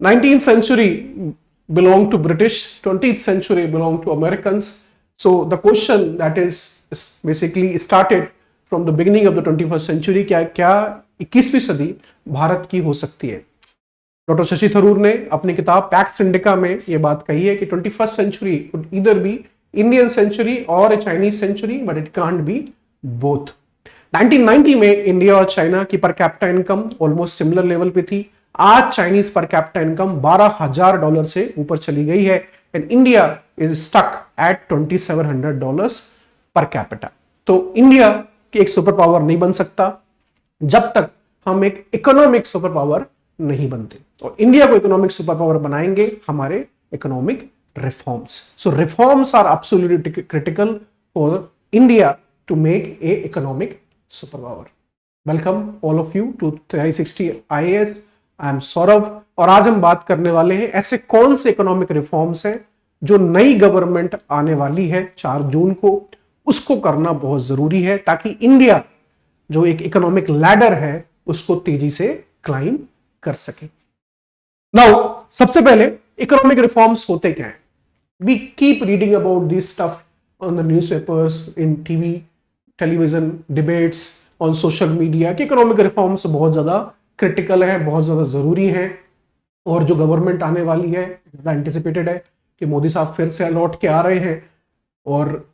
19th century belonged to British, 20th century belonged to Americans. So the question that is basically started from the beginning of the 21st century, क्या 21वीं सदी भारत की हो सकती है। Doctor Shashi Tharoor ने अपनी किताब पैक्स इंडिका में यह बात कही है कि 21st century could either be Indian century or a Chinese century, but it can't be both. 1990 में इंडिया और चाइना की per capita income almost similar level पे थी। आज चाइनीज पर कैपिटा इनकम $12,000 से ऊपर चली गई है and India is stuck at $2,700 per capita. तो इंडिया की एक सुपर पावर नहीं बन सकता जब तक हम एक इकोनॉमिक सुपर पावर नहीं बनते, और इंडिया को इकोनॉमिक सुपर पावर बनाएंगे हमारे economic reforms. So reforms are absolutely critical for India to make a economic super power. Welcome all of you to 360 IAS। I am Saurabh और आज हम बात करने वाले हैं ऐसे कौन से इकोनॉमिक रिफॉर्म्स हैं जो नई गवर्नमेंट आने वाली है 4 जून को, उसको करना बहुत जरूरी है ताकि इंडिया जो एक इकोनॉमिक लैडर है उसको तेजी से क्लाइंब कर सके। नाउ सबसे पहले इकोनॉमिक रिफॉर्म्स होते क्या हैं? We keep reading about this stuff on the newspapers, in TV, television, debates, on social media कि इकोनॉमिक रिफॉर्म्स बहुत ज्यादा क्रिटिकल है, बहुत ज्यादा जरूरी है, और जो गवर्नमेंट आने वाली है एंटिसिपेटेड है कि मोदी साहब फिर से लौट के आ रहे हैं। और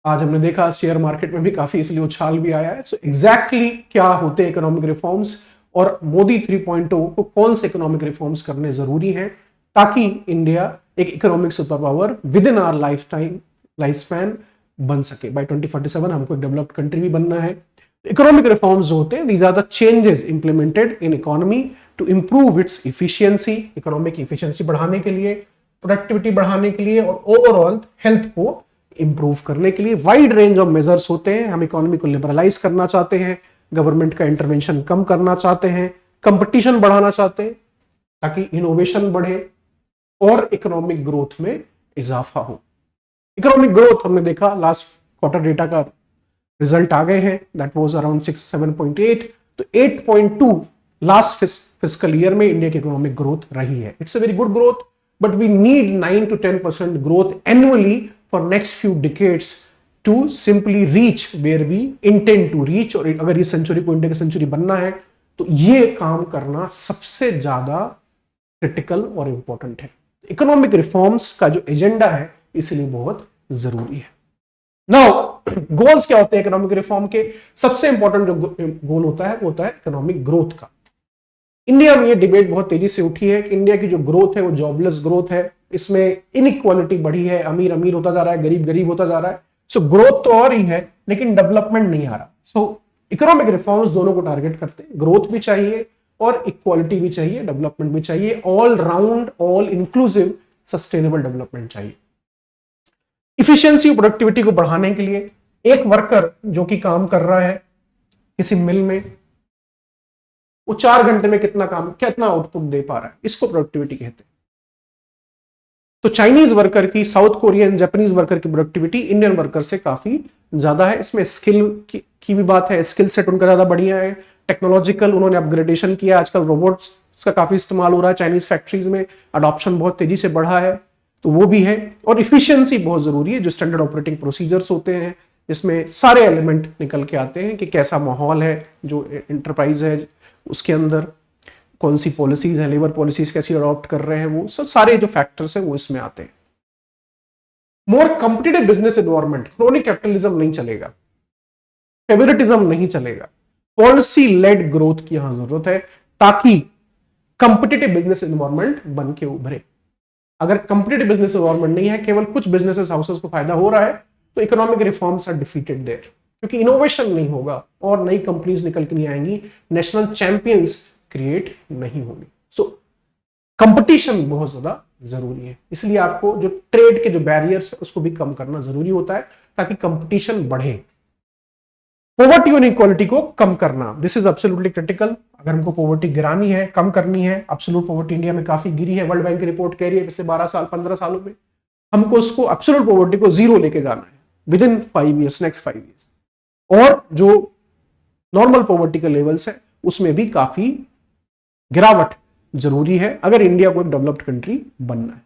आज हमने देखा शेयर मार्केट में भी काफी इसलिए उछाल भी आया है। सो एग्जैक्टली क्या होते हैं इकोनॉमिक रिफॉर्म्स और मोदी 3.0 को कौन से इकोनॉमिक रिफॉर्म्स करने जरूरी हैं ताकि इंडिया एक economic super power within our life span बन सके। बाय 2047 हमको एक डेवलप्ड कंट्री भी बनना है। इकोनॉमिक रिफॉर्म्स जो होते हैं these are the changes implemented in economy to improve its efficiency, economic efficiency बढ़ाने के लिए, प्रोडक्टिविटी बढ़ाने के लिए और ओवरऑल हेल्थ को इंप्रूव करने के लिए। वाइड रेंज ऑफ मेजर्स होते हैं। हम इकोनॉमी को लिबरलाइज करना चाहते हैं, गवर्नमेंट का इंटरवेंशन कम करना चाहते हैं, कंपटीशन बढ़ाना चाहते हैं ताकि इनोवेशन बढ़े और इकोनॉमिक ग्रोथ में इजाफा हो। इकोनॉमिक ग्रोथ हमने देखा लास्ट क्वार्टर डेटा का रिजल्ट आ गए हैं, दैट वाज अराउंड 7.8। तो 8.2 लास्ट फिस्कल ईयर में इंडिया की इकोनॉमिक ग्रोथ रही है। It's a very good growth, but we need 9 to 10% growth annually for next few decades to simply reach where we intend to reach. और अगर इस century को India की century बनना है तो ये काम करना सबसे ज्यादा क्रिटिकल और इंपॉर्टेंट है। इकोनॉमिक रिफॉर्म्स का जो एजेंडा है इसलिए बहुत जरूरी है। नाउ गोल्स क्या होते हैं इकोनॉमिक रिफॉर्म के? सबसे इंपॉर्टेंट जो गोल होता है वो होता है इकोनॉमिक ग्रोथ का। इंडिया में ये डिबेट बहुत तेजी से उठी है कि इंडिया की जो ग्रोथ है वो जॉबलेस ग्रोथ है, इसमें इनइक्वालिटी बढ़ी है, अमीर अमीर होता जा रहा है, गरीब गरीब होता जा रहा है। सो ग्रोथ तो और ही है लेकिन डेवलपमेंट नहीं आ रहा। सो इकोनॉमिक रिफॉर्म्स दोनों को टारगेट करते हैं, ग्रोथ भी चाहिए और इक्वालिटी भी चाहिए, डेवलपमेंट भी चाहिए, all round all inclusive sustainable development चाहिए। इफिशियंसी और प्रोडक्टिविटी को बढ़ाने के लिए एक वर्कर जो कि काम कर रहा है किसी मिल में, वो 4 घंटे में कितना आउटपुट दे पा रहा है, इसको प्रोडक्टिविटी कहते हैं। तो चाइनीज वर्कर की, साउथ कोरियन, जापानीज वर्कर की प्रोडक्टिविटी इंडियन वर्कर से काफी ज्यादा है। इसमें स्किल की भी बात है, स्किल सेट उनका ज्यादा बढ़िया है, टेक्नोलॉजिकल उन्होंने अपग्रेडेशन किया, आजकल रोबोट्स का काफी इस्तेमाल हो रहा है चाइनीज फैक्ट्रीज में, अडॉप्शन बहुत तेजी से बढ़ा है, तो वो भी है। और इफिशियंसी बहुत जरूरी है, जो स्टैंडर्ड ऑपरेटिंग प्रोसीजर्स होते हैं जिसमें सारे एलिमेंट निकल के आते हैं कि कैसा माहौल है जो एंटरप्राइज है उसके अंदर, कौन सी पॉलिसीज है, लेबर पॉलिसीज कैसी अडॉप्ट कर रहे हैं, वो सब सारे जो फैक्टर्स हैं वो इसमें आते हैं। मोर competitive business environment, chronic capitalism नहीं चलेगा, फेवरेटिज्म नहीं चलेगा, पॉलिसी लेड ग्रोथ की यहां जरूरत है ताकि कॉम्पिटिटिव बिजनेस एनवायरनमेंट बन के उभरे। अगर कॉम्पिटिटिव बिजनेस एनवायरनमेंट नहीं है, केवल कुछ बिजनेस हाउसेस को फायदा हो रहा है, तो economic reforms are defeated there, क्योंकि इनोवेशन नहीं होगा और नई कंपनीज निकल के नहीं आएंगी, नेशनल चैंपियंस क्रिएट नहीं होंगे। सो कंपटीशन बहुत ज्यादा जरूरी है, इसलिए आपको जो ट्रेड के जो बैरियर्स है उसको भी कम करना जरूरी होता है ताकि कंपटीशन बढ़े। पॉवर्टी और इनइक्वालिटी को कम करना, दिस इज एब्सोल्युटली क्रिटिकल। अगर हमको पॉवर्टी गिरानी है, कम करनी है, एब्सोल्यूट पॉवर्टी इंडिया में काफी गिरी है, वर्ल्ड बैंक की रिपोर्ट कह रही है पिछले 12 साल 15 सालों में हमको उसको एब्सोल्यूट पॉवर्टी को 0 लेके जाना है with in 5 years, next 5 years. और जो नॉर्मल पॉवर्टी के लेवल्स है उसमें भी काफी गिरावट जरूरी है अगर इंडिया को एक डेवलप्ड कंट्री बनना है।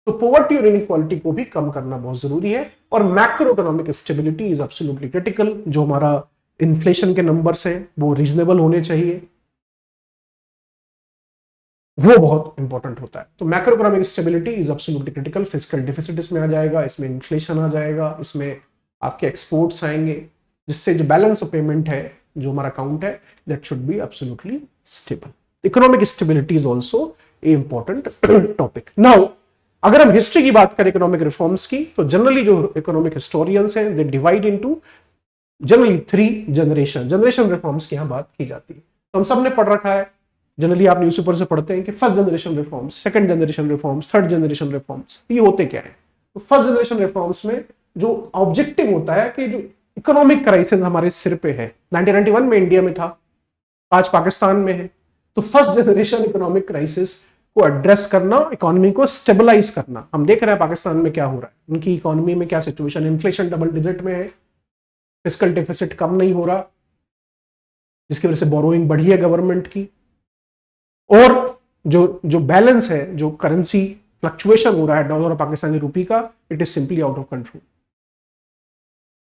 तो पॉवर्टी और इनइक्वालिटी को भी कम करना बहुत जरूरी है। और macro economic stability is absolutely critical. जो हमारा इन्फ्लेशन के नंबर्स हैं वो रीजनेबल होने चाहिए, वो बहुत इंपॉर्टेंट होता है। तो macro economic stability is absolutely critical. Fiscal deficit इसमें आ जाएगा, इसमें इन्फ्लेशन आ जाएगा, इसमें आपके एक्सपोर्ट्स आएंगे, जिससे जो बैलेंस ऑफ पेमेंट है, जो हमारा अकाउंट है, that should be absolutely stable. Economic stability is also a important topic. Now अगर हम हिस्ट्री की बात करें इकोनॉमिक रिफॉर्म्स की, तो जनरली जो इकोनॉमिक हिस्टोरियंस हैं they divide into generally 3 generation reforms की यहां बात की जाती है। तो हम सब ने पढ़ रखा है, जनरली आप न्यूज़पेपर से पढ़ते हैं कि first generation reforms, second generation reforms, third generation reforms, ये होते क्या है। तो फर्स्ट जनरेशन रिफॉर्म्स में जो ऑब्जेक्टिव होता है कि जो इकोनॉमिक क्राइसिस हमारे सिर पे है, 1991 में इंडिया में था, आज पाकिस्तान में है, तो फर्स्ट जनरेशन इकोनॉमिक क्राइसिस को एड्रेस करना, इकोनॉमी को स्टेबलाइज करना। हम देख रहे हैं पाकिस्तान में क्या हो रहा है, उनकी इकोनॉमी में क्या सिचुएशन, इन्फ्लेशन डबल डिजिट में है, फिस्कल डेफिसिट कम नहीं हो रहा, जिसकी वजह से बोरोइंग बढ़ी है गवर्नमेंट की, और जो बैलेंस है, जो करेंसी फ्लक्चुएशन हो रहा है डॉलर और पाकिस्तानी रुपी का, it is simply out of control.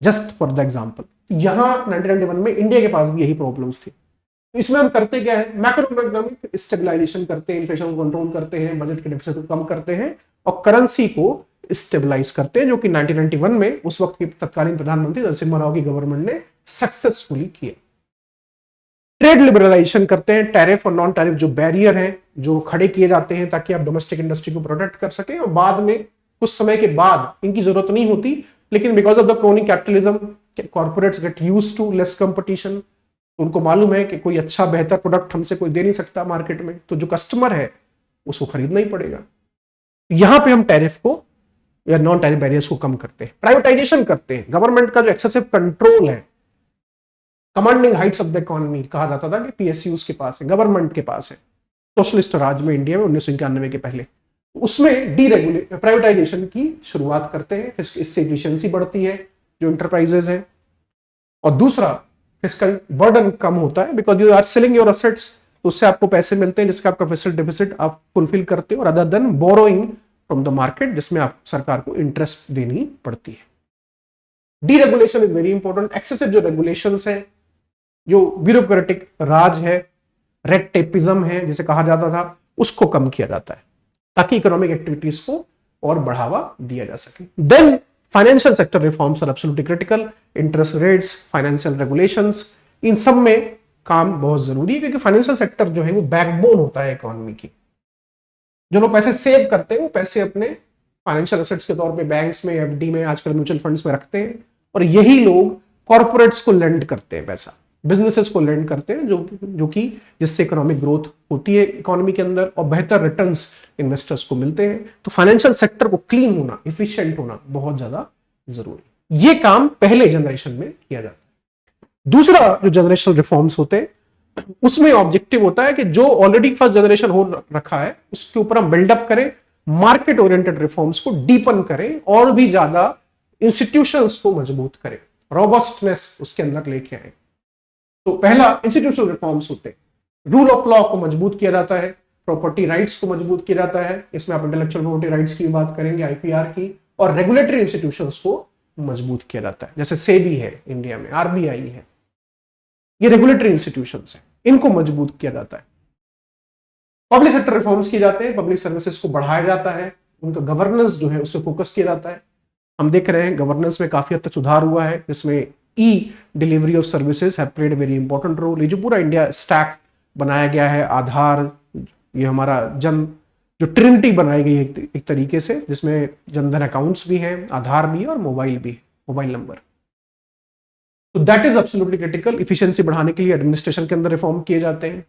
Just for the example, यहां 1991 में इंडिया के पास भी यही प्रॉब्लम्स थी। तो इसमें हम करते क्या है, मैक्रो इकोनॉमिक स्टेबलाइजेशन करते हैं, इन्फ्लेशन को कंट्रोल करते हैं, बजट के डेफिसिट को कम करते हैं और करेंसी को स्टेबलाइज करते हैं, जो कि 1991 में उस वक्त के तत्कालीन प्रधानमंत्री नरसिम्हा राव की गवर्नमेंट ने सक्सेसफुली किया। ट्रेड लिबरलाइजेशन करते हैं, टैरिफ और नॉन टैरिफ जो बैरियर हैं जो खड़े किए जाते हैं ताकि आप डोमेस्टिक इंडस्ट्री को प्रोटेक्ट कर सकें, और बाद में कुछ समय के बाद इनकी जरूरत नहीं होती, लेकिन because of the crony capitalism corporates get used to less competition. उनको मालूम है कि कोई अच्छा बेहतर प्रोडक्ट हमसे कोई दे नहीं सकता मार्केट में, तो जो कस्टमर है उसको खरीदना ही पड़ेगा। यहां पे हम टैरिफ को या नॉन टैरिफ बैरियर्स को कम करते हैं, प्राइवेटाइजेशन करते हैं। गवर्नमेंट का जो एक्सेसिव कंट्रोल है, commanding Heights of the economy कहा जाता था कि पीएसयूज के पास है, गवर्नमेंट के पास है, सोशलिस्ट राज में इंडिया में 1991 के पहले, उसमें प्राइवेटाइजेशन की शुरुआत करते हैं। इससे एफिशिएंसी बढ़ती है जो इंटरप्राइजेज है, और दूसरा फिस्कल बर्डन कम होता है, because you are selling your assets, तो उससे आपको पैसे मिलते हैं जिसका आपका फिस्कल डेफिसिट आप फुलफिल करते हो, और other than borrowing from the market, जिसमें आप सरकार को इंटरेस्ट देनी पड़ती है। Deregulation is very important. Excessive जो रेगुलेशंस है, जो ब्यूरोक्रेटिक राज है, रेड टेपिज्म है जिसे कहा जाता था, उसको कम किया जाता है ताकि इकोनॉमिक एक्टिविटीज को और बढ़ावा दिया जा सके। Then financial sector reforms are absolutely critical. Interest rates, financial regulations, इन सब में काम बहुत जरूरी है, क्योंकि फाइनेंशियल सेक्टर जो है वो बैकबोन होता है इकोनॉमी की। जो लोग पैसे सेव करते हैं वो पैसे अपने फाइनेंशियल एसेट्स के तौर पे बैंक्स में, एफडी में, आजकल म्यूचुअल फंड्स में रखते हैं, और यही लोग कॉर्पोरेट्स को लेंड करते हैं पैसा, बिजनेसेस को लेंड करते हैं, जो कि जिससे इकोनॉमिक ग्रोथ होती है इकोनॉमी के अंदर और बेहतर रिटर्न्स इन्वेस्टर्स को मिलते हैं। तो फाइनेंशियल सेक्टर को क्लीन होना, एफिशिएंट होना बहुत ज्यादा जरूरी। ये काम पहले जनरेशन में किया जाता है। दूसरा जो जनरेशनल रिफॉर्म्स होते हैं उसमें ऑब्जेक्टिव होता है कि जो ऑलरेडी फर्स्ट जनरेशन हो रखा है उसके ऊपर हम बिल्डअप करें, मार्केट ओरिएंटेड रिफॉर्म्स को डीपन करें और भी ज्यादा इंस्टीट्यूशंस को मजबूत करें, रोबस्टनेस उसके अंदर लेके आए। तो पहला इंस्टीट्यूशनल रिफॉर्म्स होते हैं। रूल ऑफ लॉ को मजबूत किया जाता है, प्रॉपर्टी राइट्स को मजबूत किया जाता है, इसमें आप इंटेलेक्चुअल प्रॉपर्टी राइट्स की बात करेंगे, आईपीआर की, और रेगुलेटरी इंस्टीट्यूशंस को मजबूत किया जाता है, जैसे सेबी है इंडिया में, आरबीआई है, ये रेगुलेटरी इंस्टीट्यूशंस हैं, इनको मजबूत किया जाता है। पब्लिक सेक्टर रिफॉर्म्स किए जाते हैं, पब्लिक सर्विसेज को बढ़ाया जाता है, उनका गवर्नेंस जो है उस पर फोकस किया जाता है। हम देख रहे हैं गवर्नेंस में काफी हद तक सुधार हुआ है, जिसमें e delivery of services have played very important role. ये जो पूरा इंडिया स्टैक बनाया गया है, आधार, ये हमारा जो ट्रिनिटी बनाई गई है एक तरीके से, जिसमें जनधन अकाउंट्स भी हैं, आधार भी है और मोबाइल भी, मोबाइल नंबर। तो that is absolutely critical. Efficiency बढ़ाने के लिए एडमिनिस्ट्रेशन के अंदर रिफॉर्म किए जाते हैं।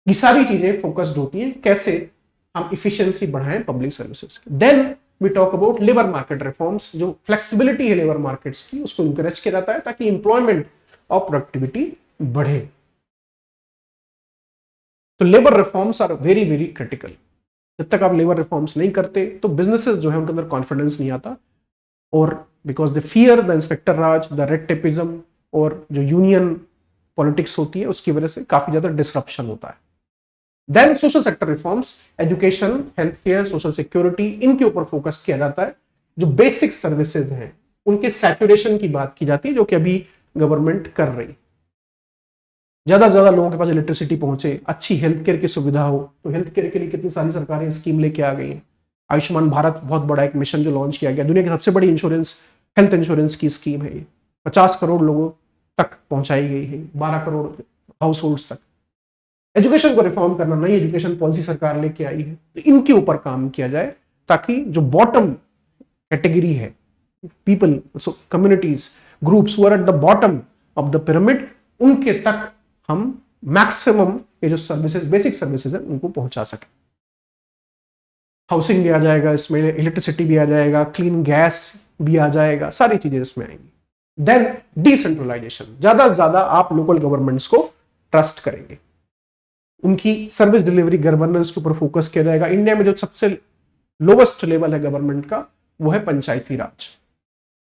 ये सारी चीजें फोकस्ड होती हैं कैसे हम इफिशिएंसी बढ़ाएं public services. Then we talk about labour market reforms. जो फ्लेक्सिबिलिटी है लेबर मार्केट्स की उसको इंकरेज किया जाता है ताकि इंप्लॉयमेंट और प्रोडक्टिविटी बढ़े। तो labour reforms are very very critical. जब तक आप लेबर रिफॉर्म्स नहीं करते तो बिजनेसेस जो है उनके अंदर कॉन्फिडेंस नहीं आता, और because they fear the inspector Raj, the red tapism, और जो यूनियन पॉलिटिक्स होती है उसकी वजह से काफी ज्यादा डिसरप्शन होता है। Then social sector reforms, education, health care, social security, इनके ऊपर फोकस किया जाता है। जो बेसिक सर्विसेज हैं उनके सैचुरेशन की बात की जाती है, जो कि अभी गवर्नमेंट कर रही। ज्यादा से ज्यादा लोगों के पास इलेक्ट्रिसिटी पहुंचे, अच्छी हेल्थ केयर की सुविधा हो। तो हेल्थ केयर के लिए कितनी सारी सरकारें स्कीम लेके आ गई हैं। आयुष्मान भारत बहुत बड़ा एक मिशन जो लॉन्च किया गया, दुनिया की सबसे बड़ी इंश्योरेंस, हेल्थ इंश्योरेंस की स्कीम है ये। 50 करोड़ लोगों तक पहुंचाई गई है, 12 करोड़ हाउस होल्ड तक। एजुकेशन को रिफॉर्म करना, नई एजुकेशन पॉलिसी सरकार लेके आई है, तो इनके ऊपर काम किया जाए ताकि जो बॉटम कैटेगरी है, people, communities, groups who are at the bottom of the pyramid, उनके तक हम मैक्सिमम ये जो सर्विसेज, बेसिक सर्विसेज है, उनको पहुंचा सके। हाउसिंग भी आ जाएगा इसमें, इलेक्ट्रिसिटी भी आ जाएगा, क्लीन गैस भी आ जाएगा, सारी चीजें इसमें आएंगी। देन डिसेंट्रलाइजेशन, ज्यादा से ज्यादा आप लोकल गवर्नमेंट्स को ट्रस्ट करेंगे, उनकी सर्विस डिलीवरी, गवर्नेंस के ऊपर फोकस किया जाएगा। इंडिया में जो सबसे लोवेस्ट लेवल है गवर्नमेंट का, वो है पंचायती राज।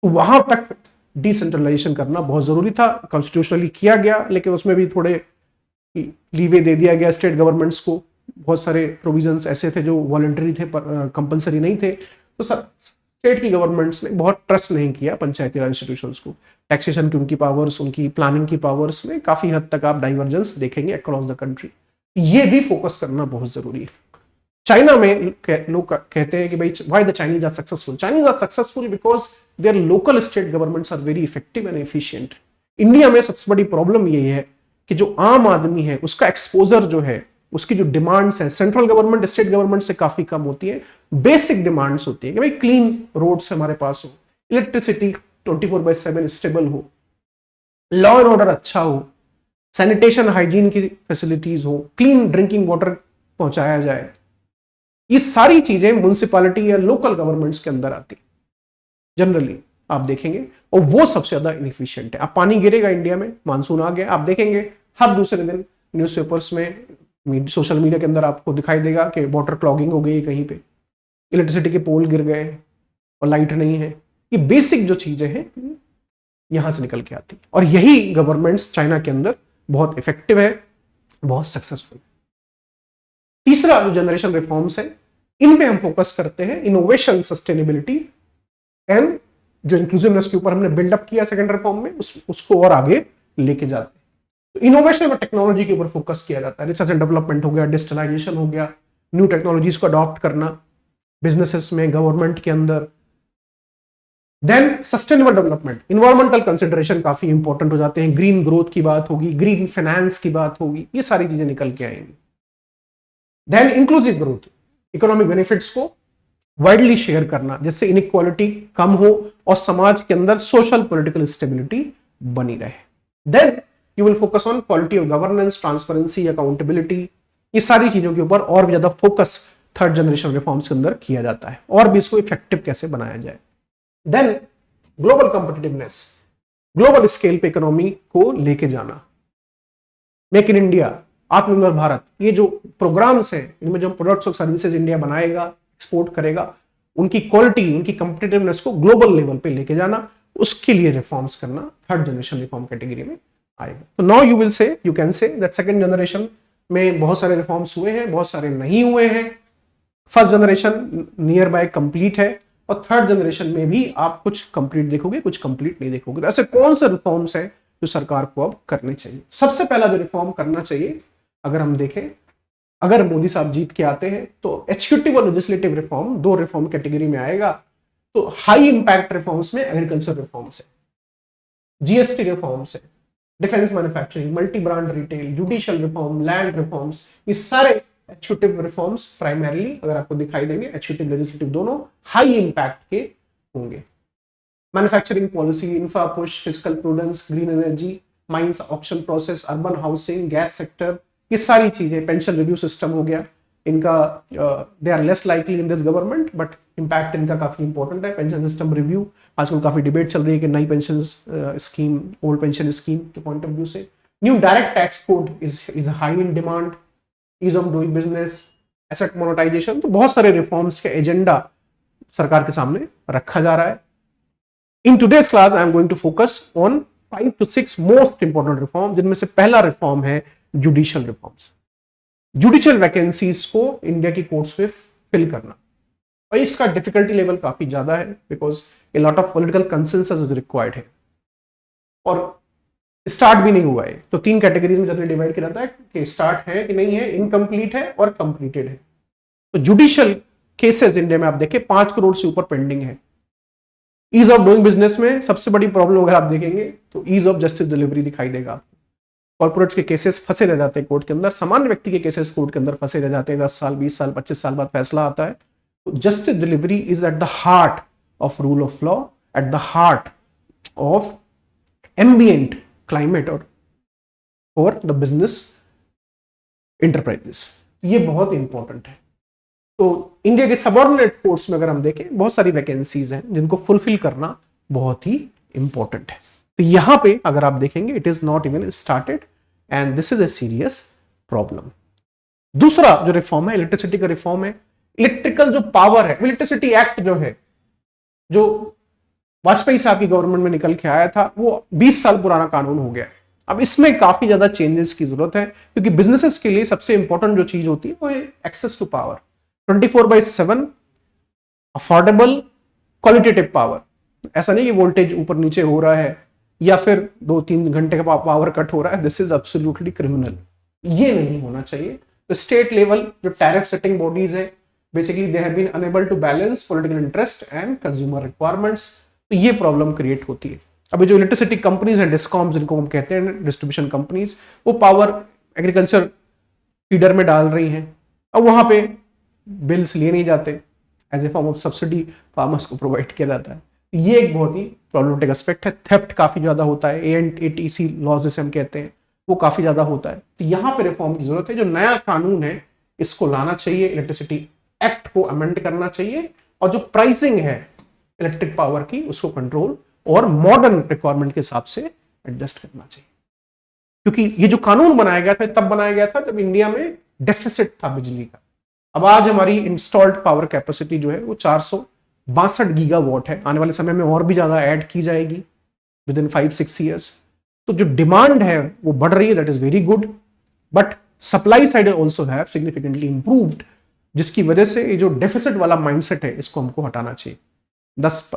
तो वहां तक डिसेंट्रलाइजेशन करना बहुत जरूरी था, कॉन्स्टिट्यूशनली किया गया, लेकिन उसमें भी थोड़े लीवे दे दिया गया स्टेट गवर्नमेंट्स को। बहुत सारे प्रोविजंस ऐसे थे जो वॉलंटरी थे, पर कंपलसरी नहीं थे। तो स्टेट की गवर्नमेंट्स ने बहुत ट्रस्ट नहीं किया पंचायती राज इंस्टीट्यूशंस को। टैक्सेशन की उनकी पावर्स, उनकी प्लानिंग की पावर्स में काफी हद तक आप डाइवर्जेंस देखेंगे अक्रॉस द कंट्री। ये भी फोकस करना बहुत जरूरी है। चाइना में लोग कहते हैं कि भाई why the Chinese are successful? Chinese are successful because their local state governments are very effective and efficient. India में सबसे बड़ी प्रॉब्लम ये है कि जो आम आदमी है उसका एक्सपोजर जो है, उसकी जो डिमांड्स है सेंट्रल गवर्नमेंट, स्टेट गवर्नमेंट से काफी कम होती है। बेसिक डिमांड्स होती है कि भाई क्लीन रोड्स हमारे पास हो, इलेक्ट्रिसिटी 24/7 स्टेबल हो, लॉ एंड ऑर्डर अच्छा हो, सैनिटेशन हाइजीन की फैसिलिटीज हो, क्लीन ड्रिंकिंग वाटर पहुंचाया जाए। ये सारी चीजें म्युनिसिपैलिटी या लोकल गवर्नमेंट्स के अंदर आती जनरली आप देखेंगे, और वो सबसे ज्यादा इनएफिशिएंट है। अब पानी गिरेगा इंडिया में, मानसून आ गया, आप देखेंगे हर दूसरे दिन न्यूज़पेपर्स में, सोशल मीडिया के अंदर आपको दिखाई देगा कि वाटर क्लॉगिंग हो गई कहीं पे, इलेक्ट्रिसिटी के पोल गिर गए और लाइट नहीं है। ये बेसिक जो चीजें हैं यहां से निकल के आती, और यही गवर्नमेंट्स चाइना के अंदर बहुत इफेक्टिव है, बहुत सक्सेसफुल। तीसरा जो जनरेशन रिफॉर्म्स है, इनमें हम फोकस करते हैं इनोवेशन, सस्टेनेबिलिटी एंड जो इंक्लूसिवनेस के ऊपर हमने बिल्डअप किया सेकंड रिफॉर्म में, उसको और आगे लेके जाते हैं। तो इनोवेशन और टेक्नोलॉजी के ऊपर फोकस किया जाता है। रिसर्च एंड डेवलपमेंट हो गया, डिजिटलाइजेशन हो गया, न्यू टेक्नोलॉजीज को अडॉप्ट करना बिजनेसेस में, गवर्नमेंट के अंदर। Then sustainable development, environmental consideration काफी इंपॉर्टेंट हो जाते हैं, ग्रीन ग्रोथ की बात होगी, ग्रीन फाइनेंस की बात होगी, ये सारी चीजें निकल के आएंगी। Then inclusive growth, economic benefits को वाइडली शेयर करना, जिससे इनइक्वालिटी कम हो और समाज के अंदर सोशल पॉलिटिकल स्टेबिलिटी बनी रहे। Then you will focus on quality of governance, transparency, accountability, ये सारी चीजों के ऊपर और भी ज्यादा फोकस थर्ड जनरेशन रिफॉर्म्स के अंदर किया जाता है, और भी इसको इफेक्टिव कैसे बनाया जाए। Then global competitiveness, global scale पे इकोनॉमी को लेके जाना, मेक इन इंडिया, आत्मनिर्भर भारत, ये जो प्रोग्राम्स हैं, इनमें जो प्रोडक्ट्स और सर्विसेज इंडिया बनाएगा, एक्सपोर्ट करेगा, उनकी क्वालिटी, उनकी कॉम्पिटिटिवनेस को ग्लोबल लेवल पे लेके जाना, उसके लिए रिफॉर्म्स करना थर्ड जनरेशन रिफॉर्म कैटेगरी में आएगा। तो now you will say, you can say that second generation में बहुत सारे रिफॉर्म्स हुए हैं, बहुत सारे नहीं हुए हैं। First generation near by complete है, और थर्ड जनरेशन में भी आप कुछ कंप्लीट देखोगे, कुछ कंप्लीट नहीं देखोगे। तो ऐसे कौन से रिफॉर्म्स हैं जो सरकार को अब करने चाहिए? सबसे पहला जो रिफॉर्म करना चाहिए, अगर हम देखें, अगर मोदी साहब जीत के आते हैं, तो एग्जीक्यूटिव और लेजिस्लेटिव रिफॉर्म, दो रिफॉर्म कैटेगरी में आएगा। तो हाई इंपैक्ट रिफॉर्म्स में एग्रीकल्चर रिफॉर्म्स है, जीएसटी रिफॉर्म्स है, defence manufacturing, multi brand retail, judicial reform, land reforms, ये सारे एग्जीक्यूटिव रिफॉर्म्स प्राइमरीली अगर आपको दिखाई देंगे, एग्जीक्यूटिव लेजिस्लेटिव दोनों हाई इंपैक्ट के होंगे। Manufacturing policy, infra push, fiscal prudence, green energy, mines auction process, urban housing, gas sector, ये सारी चीजें, पेंशन रिव्यू सिस्टम हो गया, इनका they are less likely in this government, but impact इनका काफी इंपॉर्टेंट है। पेंशन सिस्टम रिव्यू, आजकल काफी डिबेट चल रही है कि नई pension scheme, old pension scheme के पॉइंट ऑफ व्यू से। New direct tax code is high in demand, ease of doing business, asset monetisation. तो बहुत सारे रिफॉर्म्स के एजेंडा सरकार के सामने रखा जा रहा है। In today's class I am going to focus on 5 to 6 most important reform, जिनमें से पहला रिफॉर्म है जुडिशियल रिफॉर्म्स। जुडिशियल वैकेंसीज को इंडिया की कोर्ट्स में फिल करना, और इसका डिफिकल्टी लेवल काफी ज्यादा है because a lot of political consensus is required है, और स्टार्ट भी नहीं हुआ है। तो 3 कैटेगरीज में जनरली डिवाइड किया जाता है कि स्टार्ट है कि नहीं है, इनकम्प्लीट है और कंप्लीटेड है। तो जुडिशियल केसेस इंडिया में आप देखें 5 करोड़ से ऊपर पेंडिंग है। ईज ऑफ डूइंग बिजनेस में सबसे बड़ी प्रॉब्लम अगर आप देखेंगे तो ईज ऑफ जस्टिस डिलीवरी दिखाई देगा आपको। कॉर्पोरेट के केसेस फंसे रह जाते हैं कोर्ट के अंदर, सामान्य व्यक्ति के केसेस कोर्ट के अंदर फंसे रह जाते हैं, 10 साल 20 साल 25 साल बाद फैसला आता है। तो justice delivery is at the heart of rule of law, at the heart of ambient climate और फॉर द बिजनेस इंटरप्राइजेस। ये बहुत इंपॉर्टेंट है। तो इंडिया के सबऑर्डिनेट कोर्ट्स में अगर हम देखें बहुत सारी वैकेंसीज हैं जिनको फुलफिल करना बहुत ही इंपॉर्टेंट है। तो यहां पे अगर आप देखेंगे it is not even started and this is a serious problem. दूसरा जो रिफॉर्म है इलेक्ट्रिसिटी का रिफॉर्म है। इलेक्ट्रिकल जो पावर है, इलेक्ट्रिसिटी एक्ट जो है, जो वाजपेयी साहब की गवर्नमेंट में निकल के आया था, वो 20 साल पुराना कानून हो गया। अब इसमें काफी ज्यादा चेंजेस की जरूरत है क्योंकि बिजनेसेस के लिए सबसे इंपॉर्टेंट जो चीज होती है वो है access to power, 24/7 affordable qualitative power. ऐसा नहीं कि वोल्टेज ऊपर नीचे हो रहा है या फिर 2-3 घंटे का पावर कट हो रहा है, दिस इज एब्सोल्युटली क्रिमिनल। ये नहीं होना चाहिए। तो स्टेट लेवल जो टैरिफ सेटिंग बॉडीज है, basically they have been enable to balance political interest and consumer requirements. तो ये प्रॉब्लम क्रिएट होती है। अभी जो इलेक्ट्रिसिटी कंपनीज हैं, डिस्कॉम्स जिनको हम कहते हैं, डिस्ट्रीब्यूशन कंपनीज, वो पावर एग्रीकल्चर फीडर में डाल रही हैं। अब वहां पे बिल्स लिए नहीं जाते, as a form of subsidy farmers को प्रोवाइड किया जाता है। ये एक बहुत ही प्रॉब्लमेटिक एस्पेक्ट है। थेफ्ट काफी ज्यादा होता है, AT&C लॉज जिसे हम कहते हैं वो काफी ज्यादा होता है। तो यहां पे रिफॉर्म की जरूरत है। जो नया कानून है इसको लाना चाहिए, इलेक्ट्रिसिटी एक्ट को अमेंड करना चाहिए, और जो प्राइसिंग है इलेक्ट्रिक पावर की उसको कंट्रोल और मॉडर्न रिक्वायरमेंट के हिसाब से एडजस्ट करना चाहिए। क्योंकि ये जो कानून बनाया गया था तब बनाया गया था जब इंडिया में डेफिसिट था बिजली का। अब आज हमारी इंस्टॉल्ड पावर कैपेसिटी जो है वो 462 गीगावाट है। आने वाले समय में और भी ज्यादा ऐड की जाएगी विद इन 5-6 ईयर्स। तो जो डिमांड है वो बढ़ रही है, that is very good, but supply side also have significantly improved, जिसकी वजह से ये जो डेफिसिट वाला माइंडसेट है इसको हमको हटाना चाहिए। 10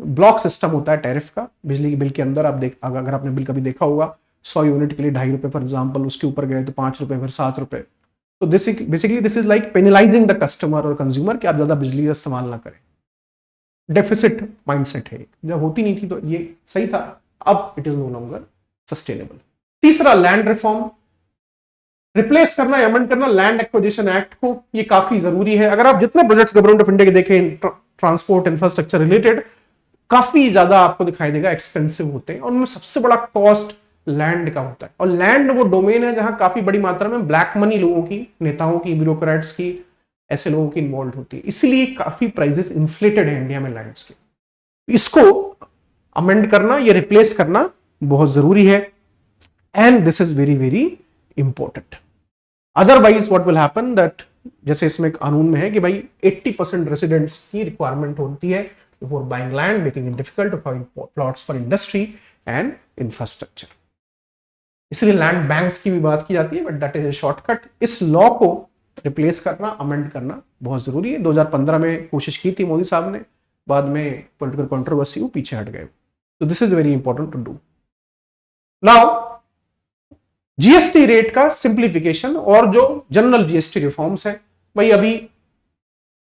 ब्लॉक सिस्टम होता है टैरिफ का बिजली के बिल के अंदर। आप अगर आपने बिल कभी देखा होगा, 100 यूनिट के लिए 2.5 रुपए फॉर एग्जाम्पल, उसके ऊपर गए तो 5 रुपए, फिर 7 रुपए। तो basically this is like penalising the customer और कंज्यूमर कि आप ज्यादा बिजली का इस्तेमाल ना करें। डेफिसिट माइंडसेट है, जब होती नहीं थी तो ये सही था, अब it is no longer sustainable. तीसरा लैंड रिफॉर्म, रिप्लेस करना, अमेंड करना लैंड एक्विजिशन एक्ट को। ये काफी जरूरी है। अगर आप जितने प्रोजेक्ट्स गवर्नमेंट ऑफ इंडिया के देखें ट्रांसपोर्ट इंफ्रास्ट्रक्चर रिलेटेड, काफी ज्यादा आपको दिखाई देगा एक्सपेंसिव होते हैं, और उनमें सबसे बड़ा कॉस्ट लैंड का होता है। और लैंड वो डोमेन है जहां काफी बड़ी मात्रा में ब्लैक मनी लोगों की, नेताओं की, ब्यूरोक्रेट्स की, ऐसे लोगों की इन्वॉल्व होती है। इसलिए काफी प्राइसेस इन्फ्लेटेड है इंडिया में लैंड्स के। इसको अमेंड करना, ये रिप्लेस करना बहुत जरूरी है, and this is very very important. Otherwise what will happen that, जैसे इसमें कानून में है कि भाई 80% रेसिडेंट्स की रिक्वायरमेंट होती है before buying land, making it difficult to find plots for industry and infrastructure. इसलिए लैंड बैंक्स की भी बात की जाती है, but that is a shortcut. इस लॉ को रिप्लेस करना, अमेंड करना बहुत जरूरी है। 2015 में कोशिश की थी मोदी साहब ने, बाद में पॉलिटिकल कंट्रोवर्सी वो पीछे हट गए। तो this is very important to do. Now GST rate का सिंप्लीफिकेशन और जो जनरल जीएसटी रिफॉर्म्स है, भाई अभी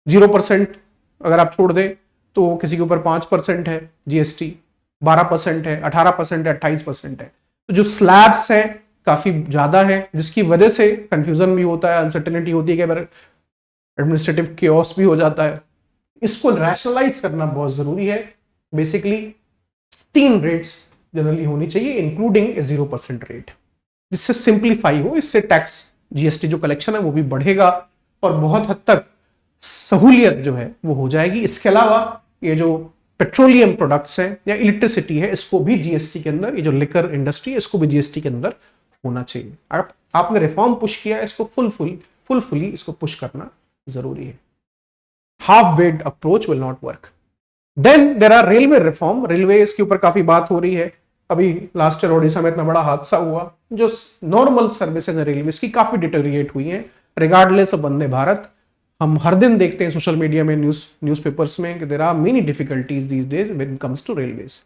0% अगर आप छोड़ दें तो किसी के ऊपर 5% है जीएसटी, 12% है, 18% है, 28% है। तो जो स्लैब्स हैं काफी ज्यादा है, जिसकी वजह से कंफ्यूजन भी होता है, अनसर्टेनिटी होती है, एडमिनिस्ट्रेटिव केओस भी हो जाता है। इसको रैशनलाइज करना बहुत जरूरी है। बेसिकली 3 रेट्स जनरली होनी चाहिए, इंक्लूडिंग ए 0% रेट, जिससे सिंप्लीफाई हो। इससे टैक्स जीएसटी जो कलेक्शन है वो भी बढ़ेगा और बहुत हद तक सहूलियत जो है वो हो जाएगी। इसके अलावा ये जो पेट्रोलियम प्रोडक्ट्स हैं या इलेक्ट्रिसिटी है, इसको भी जीएसटी के अंदर, ये जो लिकर इंडस्ट्री है इसको भी जीएसटी के अंदर होना चाहिए। आपने रिफॉर्म पुश किया, इसको फुलफुली इसको पुश करना जरूरी है। Half wed approach will not work. Then there are railway reform. Railway इसके ऊपर काफी बात हो रही है। अभी लास्ट ईयर ओडिशा में इतना बड़ा हादसा हुआ, जो नॉर्मल सर्विसेज है रेलवेज की काफी डिटेरिएट हुई हैं रिगार्डलेस ऑफ वंदे भारत। हम हर दिन देखते हैं सोशल मीडिया में न्यूज़पेपर्स में कि there are many difficulties these days when it comes to railways.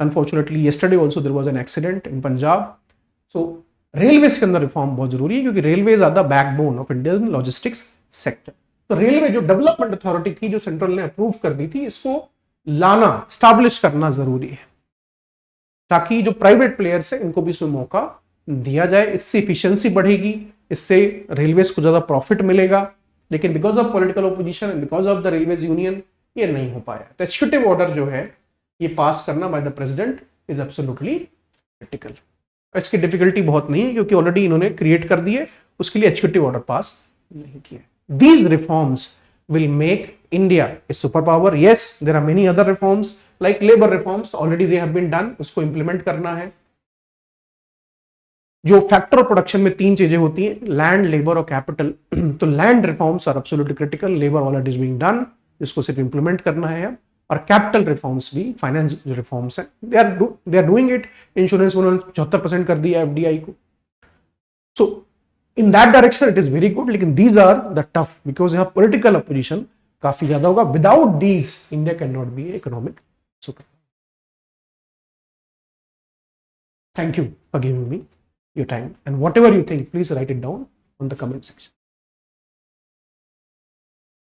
Unfortunately yesterday also there was an accident in Punjab. So railways के अंदर रिफॉर्म बहुत जरूरी है क्योंकि railways are the backbone of Indian logistics sector. तो railway जो development authority थी जो सेंट्रल ने अप्रूव कर दी थी, इसको लाना स्टैब्लिश करना जरूरी है ताकि जो प्राइवेट प्लेयर्स है इनको भी इसमें मौका दिया जाए। इससे इफिशियंसी बढ़ेगी, इससे रेलवेज को ज्यादा प्रॉफिट मिलेगा। लेकिन because of political opposition and because of the railways union ये नहीं हो पाया। तो एग्जीक्यूटिव ऑर्डर जो है ये पास करना by the president is absolutely critical. इसकी डिफिकल्टी बहुत नहीं है क्योंकि ऑलरेडी इन्होंने क्रिएट कर दिए, उसके लिए एग्जीक्यूटिव ऑर्डर पास नहीं किया। These reforms will make India a superpower. Yes, there are many other reforms like labor reforms. Already they have been done. उसको implement करना है। जो फैक्टर ऑफ प्रोडक्शन में तीन चीजें होती हैं, लैंड, लेबर और कैपिटल। तो land reforms are absolutely critical, labour already is being done, इसको सिर्फ इंप्लीमेंट करना है अब। और कैपिटल रिफॉर्म्स भी, फाइनेंस रिफॉर्म्स हैं, they are doing it. Insurance उन्होंने 74% कर दिया एफडीआई को। सो in that direction it is very good, लेकिन these are the tough because यहाँ political opposition काफी ज्यादा होगा। Without these India cannot be economic super। Thank you for giving me your time and whatever you think please write it down on the comment section।